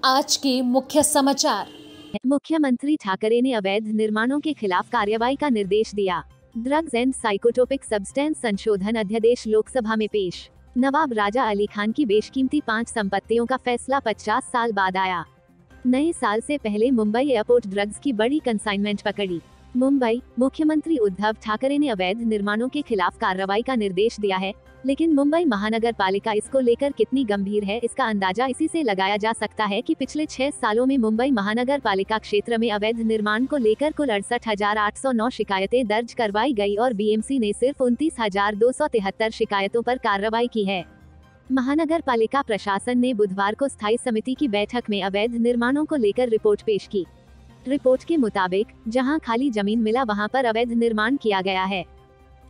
आज के मुख्य समाचार। मुख्यमंत्री ठाकरे ने अवैध निर्माणों के खिलाफ कार्रवाई का निर्देश दिया। ड्रग्स एंड साइकोट्रोपिक सब्सटेंस संशोधन अध्यादेश लोकसभा में पेश। नवाब राजा अली खान की बेशकीमती 5 संपत्तियों का फैसला 50 साल बाद आया। नए साल से पहले मुंबई एयरपोर्ट ड्रग्स की बड़ी कंसाइनमेंट पकड़ी। मुंबई मुख्यमंत्री उद्धव ठाकरे ने अवैध निर्माणों के खिलाफ कार्रवाई का निर्देश दिया है, लेकिन मुंबई महानगर पालिका इसको लेकर कितनी गंभीर है, इसका अंदाजा इसी से लगाया जा सकता है कि पिछले 6 सालों में मुंबई महानगर पालिका क्षेत्र में अवैध निर्माण को लेकर कुल 68,809 शिकायतें दर्ज करवाई गई और बीएमसी ने सिर्फ 29,273 शिकायतों पर कार्रवाई की है। महानगर पालिका प्रशासन ने बुधवार को स्थायी समिति की बैठक में अवैध निर्माणों को लेकर रिपोर्ट पेश की। रिपोर्ट के मुताबिक जहां खाली जमीन मिला वहां पर अवैध निर्माण किया गया है।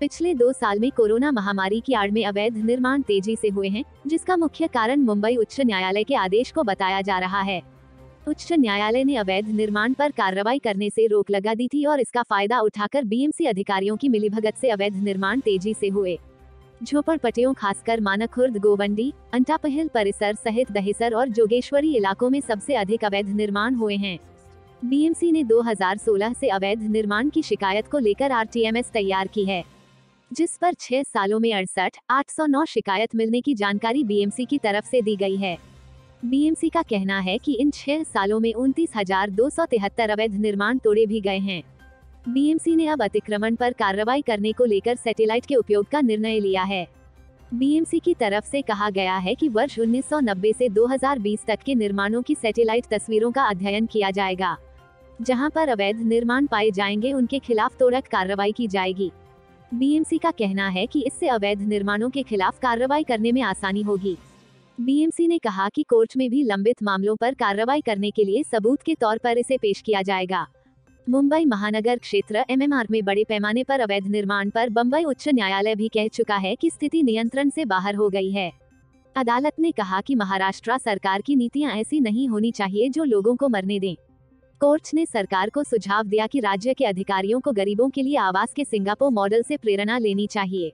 पिछले 2 साल में कोरोना महामारी की आड़ में अवैध निर्माण तेजी से हुए हैं, जिसका मुख्य कारण मुंबई उच्च न्यायालय के आदेश को बताया जा रहा है। उच्च न्यायालय ने अवैध निर्माण पर कार्रवाई करने से रोक लगा दी थी और इसका फायदा उठाकर बीएमसी अधिकारियों की मिलीभगत से अवैध निर्माण तेजी से हुए। झोपड़पट्टियों खासकर मानक खुर्द, गोवंडी, अंटापहिल परिसर सहित दहिसर और जोगेश्वरी इलाकों में सबसे अधिक अवैध निर्माण हुए हैं। बीएमसी ने 2016 से अवैध निर्माण की शिकायत को लेकर आरटीएमएस तैयार की है, जिस पर 6 सालों में 68,809 शिकायत मिलने की जानकारी बीएमसी की तरफ से दी गई है। बीएमसी का कहना है कि इन 6 सालों में 29,273 अवैध निर्माण तोड़े भी गए हैं। बीएमसी ने अब अतिक्रमण पर कार्रवाई करने को लेकर सैटेलाइट के उपयोग का निर्णय लिया है। बीएमसी की तरफ से कहा गया है कि वर्ष 1990 से 2020 तक के निर्माणों की सैटेलाइट तस्वीरों का अध्ययन किया जाएगा। जहां पर अवैध निर्माण पाए जाएंगे उनके खिलाफ त्वरित कार्रवाई की जाएगी। बीएमसी का कहना है कि इससे अवैध निर्माणों के खिलाफ कार्रवाई करने में आसानी होगी। बीएमसी ने कहा कि कोर्ट में भी लंबित मामलों पर कार्रवाई करने के लिए सबूत के तौर पर इसे पेश किया जाएगा। मुंबई महानगर क्षेत्र एमएमआर में बड़े पैमाने पर अवैध निर्माण पर बम्बई उच्च न्यायालय भी कह चुका है कि स्थिति नियंत्रण से बाहर हो गई है। अदालत ने कहा कि महाराष्ट्र सरकार की नीतियां ऐसी नहीं होनी चाहिए जो लोगों को मरने दें। कोर्ट ने सरकार को सुझाव दिया कि राज्य के अधिकारियों को गरीबों के लिए आवास के सिंगापुर मॉडल से प्रेरणा लेनी चाहिए।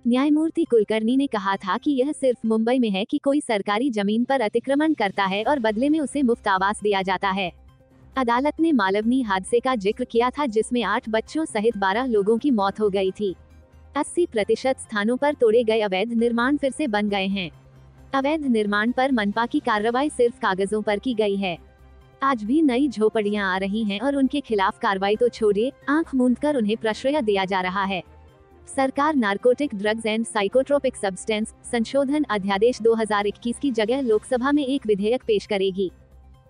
न्यायमूर्ति कुलकर्णी ने कहा था कि यह सिर्फ मुंबई में है कि कोई सरकारी जमीन पर अतिक्रमण करता है और बदले में उसे मुफ्त आवास दिया जाता है। अदालत ने मालवनी हादसे का जिक्र किया था, जिसमें 8 बच्चों सहित 12 लोगों की मौत हो गई थी। 80% स्थानों पर तोड़े गए अवैध निर्माण फिर से बन गए हैं। अवैध निर्माण पर मनपा की कार्रवाई सिर्फ कागजों पर की गई है। आज भी नई झोपड़ियां आ रही हैं और उनके खिलाफ कार्रवाई तो छोड़िए, आंख मूंदकर उन्हें प्रश्रय दिया जा रहा है। सरकार narcotic drugs and psychotropic substance संशोधन अध्यादेश 2021 की जगह लोकसभा में एक विधेयक पेश करेगी।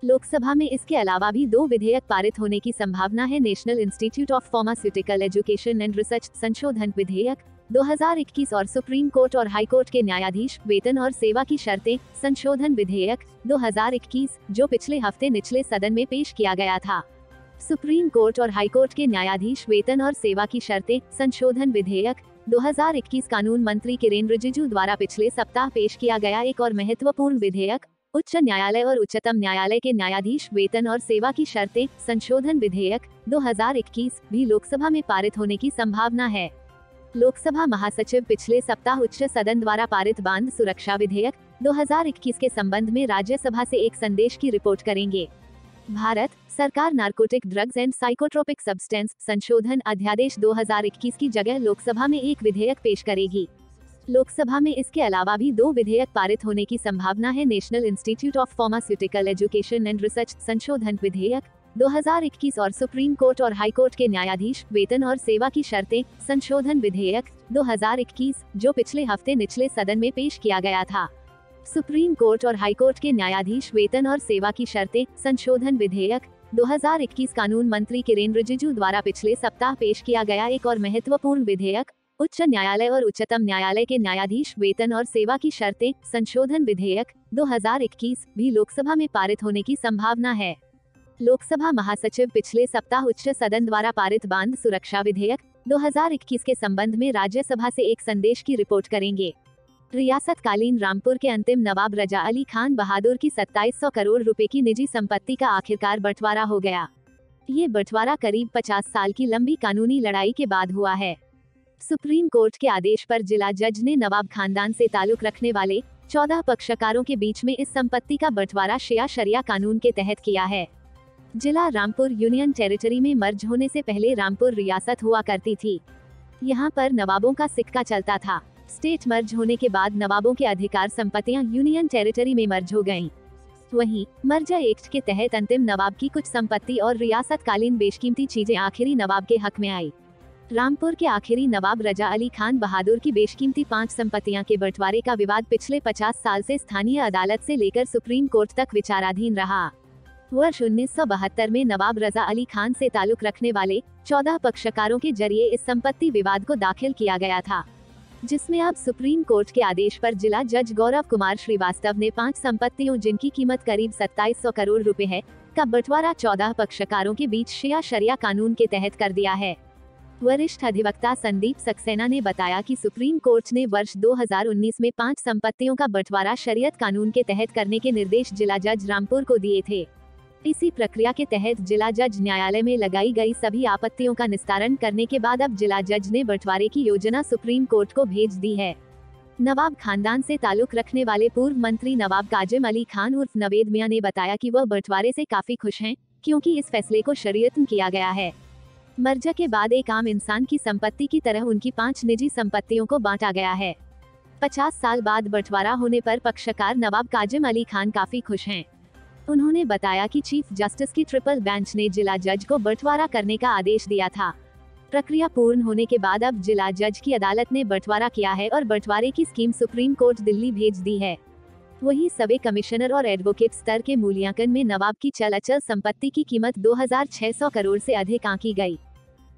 लोकसभा में इसके अलावा भी 2 विधेयक पारित होने की संभावना है। National institute of pharmaceutical education and research संशोधन विधेयक 2021 और सुप्रीम कोर्ट और हाई कोर्ट के न्यायाधीश वेतन और सेवा की शर्तें संशोधन विधेयक 2021, जो पिछले हफ्ते निचले सदन में पेश किया गया था। सुप्रीम कोर्ट और हाई कोर्ट के न्यायाधीश वेतन और सेवा की शर्तें संशोधन विधेयक 2021 कानून मंत्री किरेन रिजिजू द्वारा पिछले सप्ताह पेश किया गया एक और महत्वपूर्ण विधेयक उच्च न्यायालय और उच्चतम न्यायालय के न्यायाधीश वेतन और सेवा की शर्तें संशोधन विधेयक 2021 भी लोकसभा में पारित होने की संभावना है। लोकसभा महासचिव पिछले सप्ताह उच्च सदन द्वारा पारित बांध सुरक्षा विधेयक 2021 के संबंध में राज्यसभा से एक संदेश की रिपोर्ट करेंगे। भारत सरकार narcotic drugs and psychotropic substance संशोधन अध्यादेश 2021 की जगह लोकसभा में एक विधेयक पेश करेगी। लोकसभा में इसके अलावा भी 2 विधेयक पारित होने की संभावना है। National institute of pharmaceutical education and research संशोधन विधेयक 2021 और सुप्रीम कोर्ट और हाई कोर्ट के न्यायाधीश वेतन और सेवा की शर्तें संशोधन विधेयक 2021, जो पिछले हफ्ते निचले सदन में पेश किया गया था। सुप्रीम कोर्ट और हाई कोर्ट के न्यायाधीश वेतन और सेवा की शर्तें संशोधन विधेयक 2021 कानून मंत्री किरेन रिजिजू द्वारा पिछले सप्ताह पेश किया गया एक और महत्वपूर्ण विधेयक उच्च न्यायालय और उच्चतम न्यायालय के न्यायाधीश वेतन और सेवा की शर्तें संशोधन विधेयक 2021 भी लोकसभा में पारित होने की संभावना है। लोकसभा महासचिव पिछले सप्ताह उच्च सदन द्वारा पारित बांध सुरक्षा विधेयक 2021 के संबंध में राज्यसभा से एक संदेश की रिपोर्ट करेंगे। रियासतकालीन रामपुर के अंतिम नवाब रजा अली खान बहादुर की 2700 करोड़ रुपए की निजी संपत्ति का आखिरकार बंटवारा हो गया। ये बंटवारा करीब 50 साल की लंबी कानूनी लड़ाई के बाद हुआ है। सुप्रीम कोर्ट के आदेश पर जिला जज ने नवाब खानदान से ताल्लुक रखने वाले 14 पक्षकारों के बीच में इस संपत्ति का बंटवारा शिया शरिया कानून के तहत किया है। जिला रामपुर यूनियन टेरिटरी में मर्ज होने से पहले रामपुर रियासत हुआ करती थी। यहाँ पर नवाबों का सिक्का चलता था। स्टेट मर्ज होने के बाद नवाबों के अधिकार संपत्तियां यूनियन टेरिटरी में मर्ज हो गईं। वहीं मर्जर एक्ट के तहत अंतिम नवाब की कुछ संपत्ति और रियासतकालीन बेशकीमती चीजें आखिरी नवाब के हक में आई। रामपुर के आखिरी नवाब रजा अली खान बहादुर की बेशकीमती 5 संपत्तियां के बंटवारे का विवाद पिछले 50 साल से स्थानीय अदालत से लेकर सुप्रीम कोर्ट तक विचाराधीन रहा। वर्ष 1972 में नवाब रजा अली खान से ताल्लुक रखने वाले 14 पक्षकारों के जरिए इस संपत्ति विवाद को दाखिल किया गया था, जिसमें अब सुप्रीम कोर्ट के आदेश पर जिला जज गौरव कुमार श्रीवास्तव ने 5 संपत्तियों जिनकी कीमत करीब 2700 करोड़ रुपए है का बंटवारा 14 पक्षकारों के बीच शिया शरिया कानून के तहत कर दिया है। वरिष्ठ अधिवक्ता संदीप सक्सेना ने बताया कि सुप्रीम कोर्ट ने वर्ष 2019 में 5 संपत्तियों का बंटवारा शरीयत कानून के तहत करने के निर्देश जिला जज रामपुर को दिए थे। इसी प्रक्रिया के तहत जिला जज न्यायालय में लगाई गई सभी आपत्तियों का निस्तारण करने के बाद अब जिला जज ने बंटवारे की योजना सुप्रीम कोर्ट को भेज दी है। नवाब खानदान से ताल्लुक रखने वाले पूर्व मंत्री नवाब काजिम अली खान उर्फ नवेद मियां ने बताया कि वह बंटवारे से काफी खुश हैं, क्योंकि इस फैसले को शरीयतन किया गया है। मर्जर के बाद एक आम इंसान की संपत्ति की तरह उनकी 5 निजी संपत्तियों को बांटा गया है। 50 साल बाद बंटवारा होने पर पक्षकार नवाब काजिम अली खान काफी खुश हैं। उन्होंने बताया कि चीफ जस्टिस की ट्रिपल बेंच ने जिला जज को बंटवारा करने का आदेश दिया था। प्रक्रिया पूर्ण होने के बाद अब जिला जज की अदालत ने बंटवारा किया है और बंटवारे की स्कीम सुप्रीम कोर्ट दिल्ली भेज दी है। वहीं सभी कमिश्नर और एडवोकेट स्तर के मूल्यांकन में नवाब की चल अचल संपत्ति की कीमत 2600 करोड़ से अधिक आंकी गई,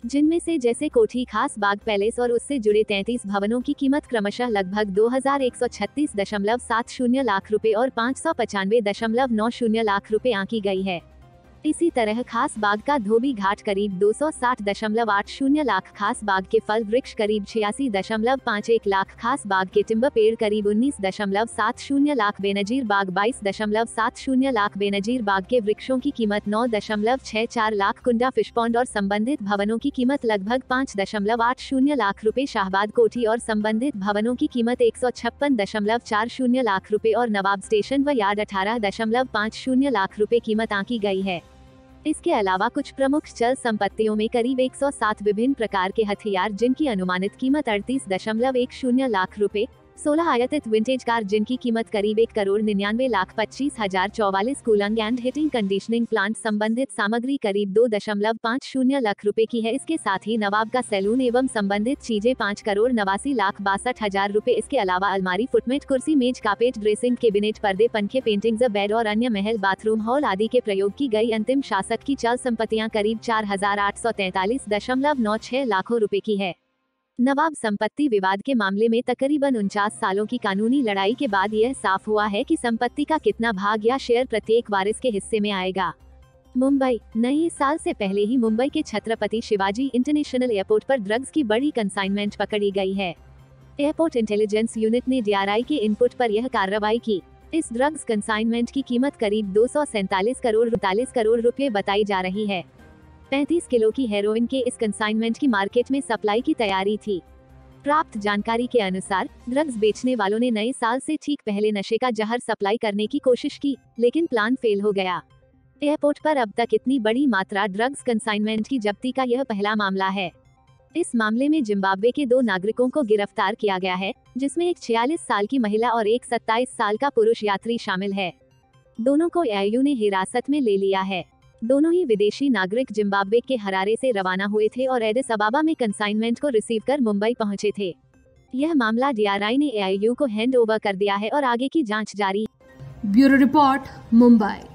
जिनमें से जैसे कोठी खास बाग पैलेस और उससे जुड़े 33 भवनों की कीमत क्रमशः लगभग 2136.70 लाख रुपए और 595.90 लाख रुपए आंकी गई है। इसी तरह खास बाग का धोबी घाट करीब 260.80 लाख, खास बाग के फल वृक्ष करीब 86.51 लाख, खास बाग के टिम्बर पेड़ करीब 19.70 लाख, बेनजीर बाग 22.70 लाख, बेनजीर बाग के वृक्षों की कीमत 9.64 लाख, कुंडा फिशपॉन्ड और संबंधित भवनों की कीमत लगभग 5.80 लाख रुपए, शाहबाद कोठी और संबंधित भवनों की कीमत 156.40 लाख रुपए और नवाब स्टेशन व यार्ड 18.50 लाख रुपए कीमत आंकी गई है। इसके अलावा कुछ प्रमुख चल संपत्तियों में करीब 107 विभिन्न प्रकार के हथियार जिनकी अनुमानित कीमत 38.10 लाख रुपए, 16 आयातित विंटेज कार जिनकी कीमत करीब 1,99,25,044, cooling and heating conditioning plant संबंधित सामग्री करीब 2.50 लाख रुपए की है। इसके साथ ही नवाब का सैलून एवं संबंधित चीजें 5,89,62,000 रुपए। इसके अलावा अलमारी, फुटमेट, कुर्सी, मेज, कार्पेट, ड्रेसिंग, कैबिनेट, पर्दे, पंखे, पेंटिंग्स, बेड और अन्य महल, बाथरूम, हॉल आदि के प्रयोग की गई अंतिम शासक की चल संपत्तियां करीब 4,843.96 लाखों रुपए की है। नवाब संपत्ति विवाद के मामले में तकरीबन 49 सालों की कानूनी लड़ाई के बाद यह साफ हुआ है कि संपत्ति का कितना भाग या शेयर प्रत्येक वारिस के हिस्से में आएगा। मुंबई, नए साल से पहले ही मुंबई के छत्रपति शिवाजी इंटरनेशनल एयरपोर्ट पर ड्रग्स की बड़ी कंसाइनमेंट पकड़ी गई है। एयरपोर्ट इंटेलिजेंस यूनिट ने DRI के इनपुट पर यह कार्रवाई की। इस ड्रग्स कंसाइनमेंट की कीमत करीब 247 करोड़ रुपए बताई जा रही है। 35 किलो की हेरोइन के इस कंसाइनमेंट की मार्केट में सप्लाई की तैयारी थी। प्राप्त जानकारी के अनुसार ड्रग्स बेचने वालों ने नए साल से ठीक पहले नशे का जहर सप्लाई करने की कोशिश की, लेकिन प्लान फेल हो गया। एयरपोर्ट पर अब तक इतनी बड़ी मात्रा ड्रग्स कंसाइनमेंट की जब्ती का यह पहला मामला है। इस मामले में जिम्बाब्वे के 2 नागरिकों को गिरफ्तार किया गया है, जिसमें एक 46 साल की महिला और एक 27 साल का पुरुष यात्री शामिल है। दोनों को AIU ने हिरासत में ले लिया है। दोनों ही विदेशी नागरिक जिम्बाब्वे के हरारे से रवाना हुए थे और एडिस अबाबा में कंसाइनमेंट को रिसीव कर मुंबई पहुंचे थे। यह मामला DRI ने AIU को हैंड ओवर कर दिया है और आगे की जांच जारी। Bureau report, Mumbai.